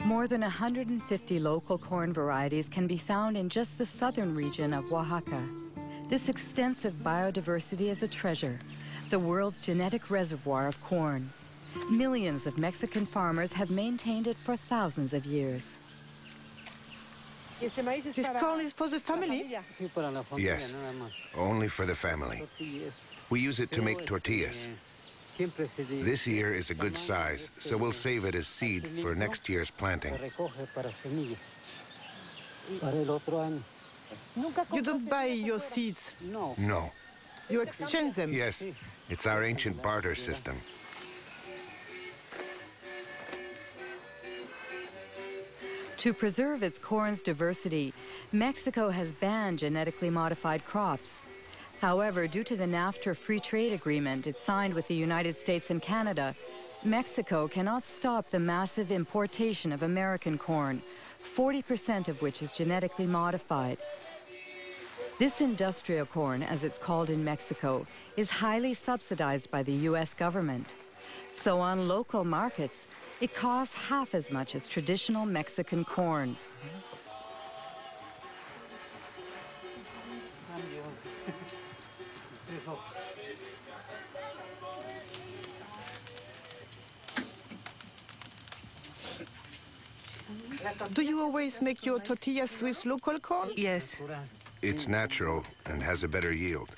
More than 150 local corn varieties can be found in just the southern region of Oaxaca. This extensive biodiversity is a treasure, the world's genetic reservoir of corn. Millions of Mexican farmers have maintained it for thousands of years. This corn is for the family? Yes, only for the family. We use it to make tortillas. This year is a good size, so we'll save it as seed for next year's planting. You don't buy your seeds? No. You exchange them? Yes, it's our ancient barter system. To preserve its corn's diversity, Mexico has banned genetically modified crops. However, due to the NAFTA free trade agreement it signed with the United States and Canada, Mexico cannot stop the massive importation of American corn, 40% of which is genetically modified. This industrial corn, as it's called in Mexico, is highly subsidized by the U.S. government. So on local markets, it costs half as much as traditional Mexican corn. Do you always make your tortillas with local corn? Yes. It's natural and has a better yield.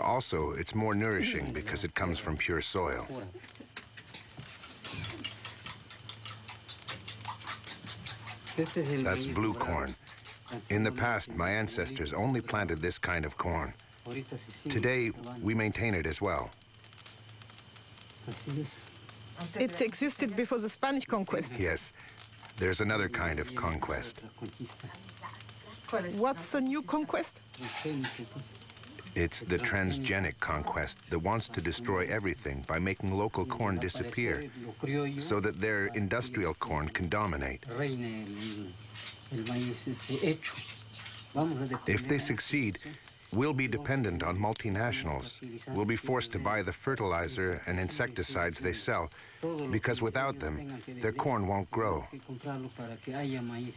Also, it's more nourishing because it comes from pure soil. That's blue corn. In the past, my ancestors only planted this kind of corn. Today, we maintain it as well. It existed before the Spanish conquest. Yes, there's another kind of conquest. What's the new conquest? It's the transgenic conquest that wants to destroy everything by making local corn disappear so that their industrial corn can dominate. If they succeed, we'll be dependent on multinationals. We'll be forced to buy the fertilizer and insecticides they sell, because without them, their corn won't grow.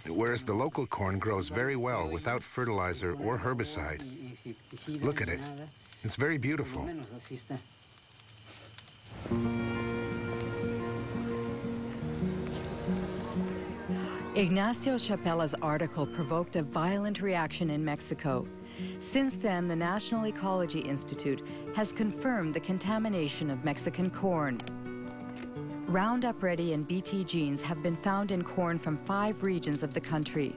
Whereas the local corn grows very well without fertilizer or herbicide. Look at it. It's very beautiful. Ignacio Chapela's article provoked a violent reaction in Mexico. Since then, the National Ecology Institute has confirmed the contamination of Mexican corn. Roundup Ready and Bt genes have been found in corn from 5 regions of the country.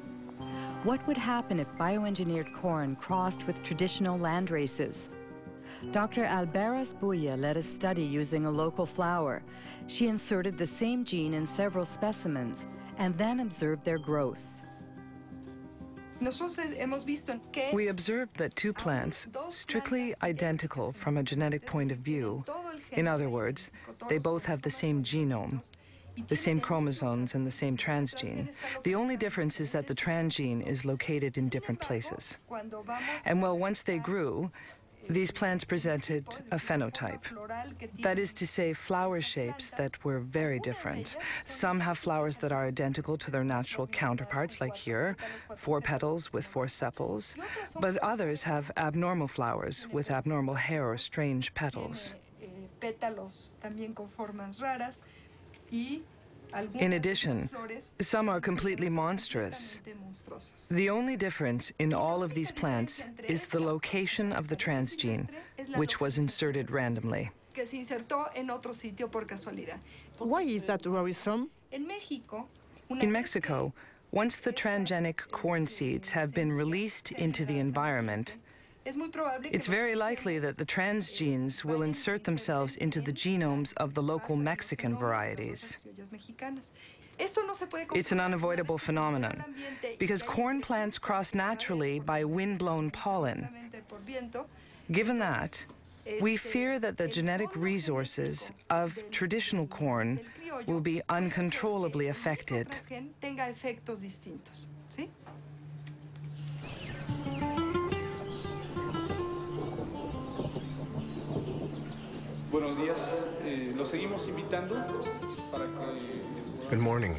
What would happen if bioengineered corn crossed with traditional land races? Dr. Alberas Buya led a study using a local flower. She inserted the same gene in several specimens and then observed their growth. We observed that 2 plants, strictly identical from a genetic point of view, in other words, they both have the same genome, the same chromosomes and the same transgene. The only difference is that the transgene is located in different places. And well, once they grew, these plants presented a phenotype. That is to say, flower shapes that were very different. Some have flowers that are identical to their natural counterparts, like here, 4 petals with 4 sepals, but others have abnormal flowers with abnormal hair or strange petals. In addition, some are completely monstrous. The only difference in all of these plants is the location of the transgene, which was inserted randomly. Why is that worrisome? In Mexico, once the transgenic corn seeds have been released into the environment, it's very likely that the transgenes will insert themselves into the genomes of the local Mexican varieties. It's an unavoidable phenomenon, because corn plants cross naturally by wind-blown pollen. Given that, we fear that the genetic resources of traditional corn will be uncontrollably affected. Buenos días. Los seguimos invitando para que... Good morning.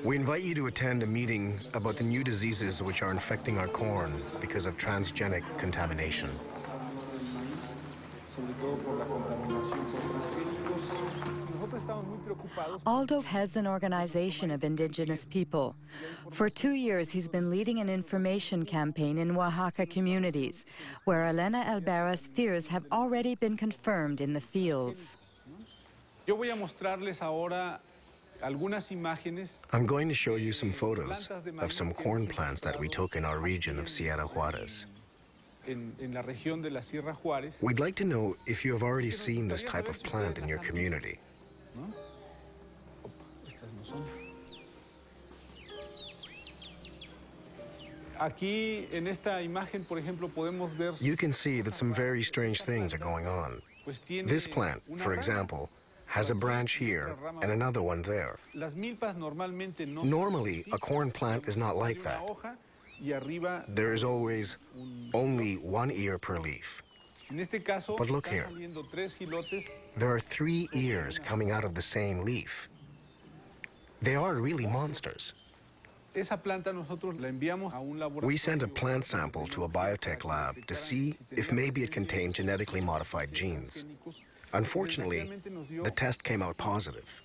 We invite you to attend a meeting about the new diseases which are infecting our corn because of transgenic contamination. Aldo heads an organization of indigenous people. For 2 years, he's been leading an information campaign in Oaxaca communities, where Elena Albera's fears have already been confirmed in the fields. I'm going to show you some photos of some corn plants that we took in our region of Sierra Juarez. We'd like to know if you have already seen this type of plant in your community. You can see that some very strange things are going on. This plant, for example, has a branch here and another one there. Normally, a corn plant is not like that. There is always only one ear per leaf. But look here. There are 3 ears coming out of the same leaf. They are really monsters. We sent a plant sample to a biotech lab to see if maybe it contained genetically modified genes. Unfortunately, the test came out positive.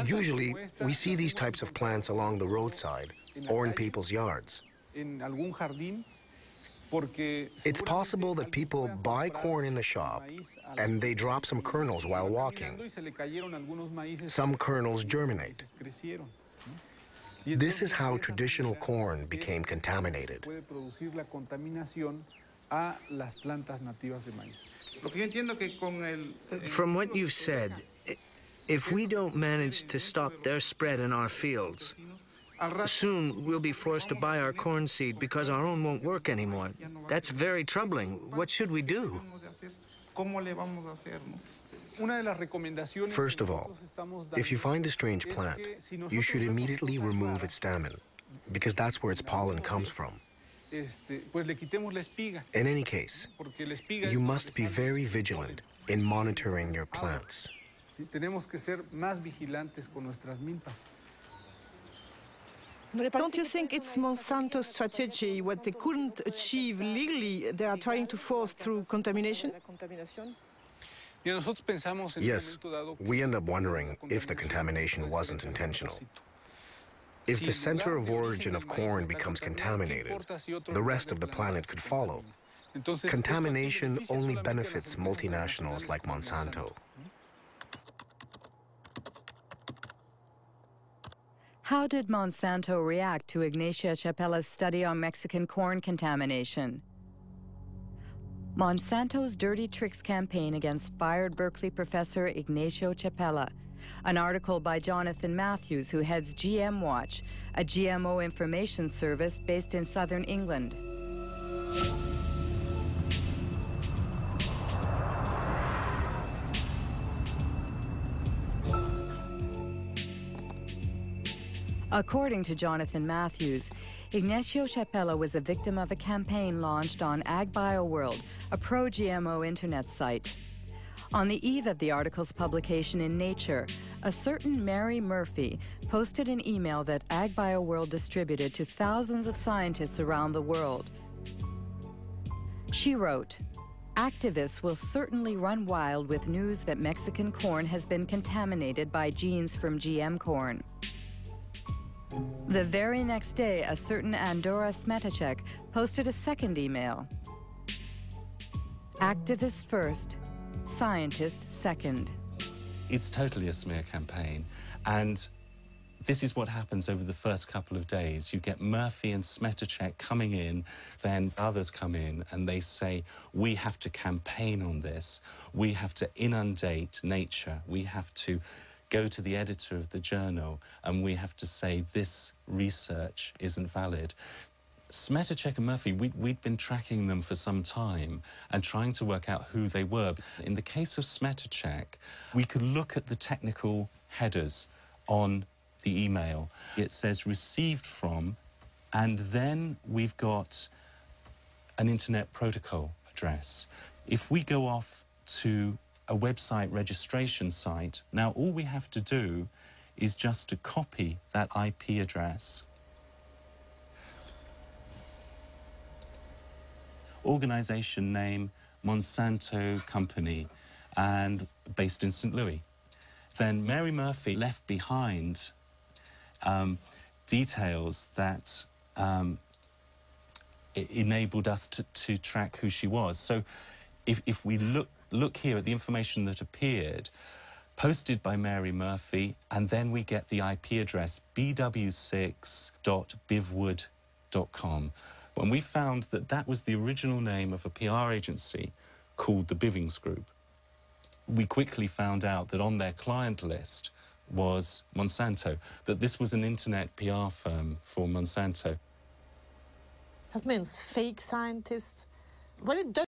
Usually, we see these types of plants along the roadside or in people's yards. It's possible that people buy corn in the shop and they drop some kernels while walking. Some kernels germinate. This is how traditional corn became contaminated. From what you've said, if we don't manage to stop their spread in our fields, soon we'll be forced to buy our corn seed because our own won't work anymore. That's very troubling. What should we do? First of all, if you find a strange plant, you should immediately remove its stamen, because that's where its pollen comes from. In any case, you must be very vigilant in monitoring your plants. Don't you think it's Monsanto's strategy? What they couldn't achieve legally, they are trying to force through contamination? Yes, we end up wondering if the contamination wasn't intentional. If the center of origin of corn becomes contaminated, the rest of the planet could follow. Contamination only benefits multinationals like Monsanto. How did Monsanto react to Ignacio Chapela's study on Mexican corn contamination? Monsanto's Dirty Tricks campaign against fired Berkeley professor Ignacio Chapela. An article by Jonathan Matthews, who heads GM Watch, a GMO information service based in southern England. According to Jonathan Matthews, Ignacio Chapela was a victim of a campaign launched on AgBioWorld, a pro-GMO internet site. On the eve of the article's publication in Nature, a certain Mary Murphy posted an email that AgBioWorld distributed to thousands of scientists around the world. She wrote, "Activists will certainly run wild with news that Mexican corn has been contaminated by genes from GM corn." The very next day, a certain Andora Smetacek posted a second email. Activists first, scientists second. It's totally a smear campaign, and this is what happens over the first couple of days. You get Murphy and Smetacek coming in, then others come in and they say, we have to campaign on this, we have to inundate Nature, we have to go to the editor of the journal and we have to say this research isn't valid. Smetacek and Murphy, we'd been tracking them for some time and trying to work out who they were. In the case of Smetacek, we could look at the technical headers on the email. It says received from, and then we've got an internet protocol address. If we go off to a website registration site, now all we have to do is just to copy that IP address. Organization name, Monsanto Company, and based in St. Louis. Then Mary Murphy left behind details that enabled us to track who she was. So if we look here at the information that appeared, posted by Mary Murphy, and then we get the IP address bw6.bivwood.com. And we found that that was the original name of a PR agency called the Bivings Group. We quickly found out that on their client list was Monsanto, that this was an internet PR firm for Monsanto. That means fake scientists. Well, it does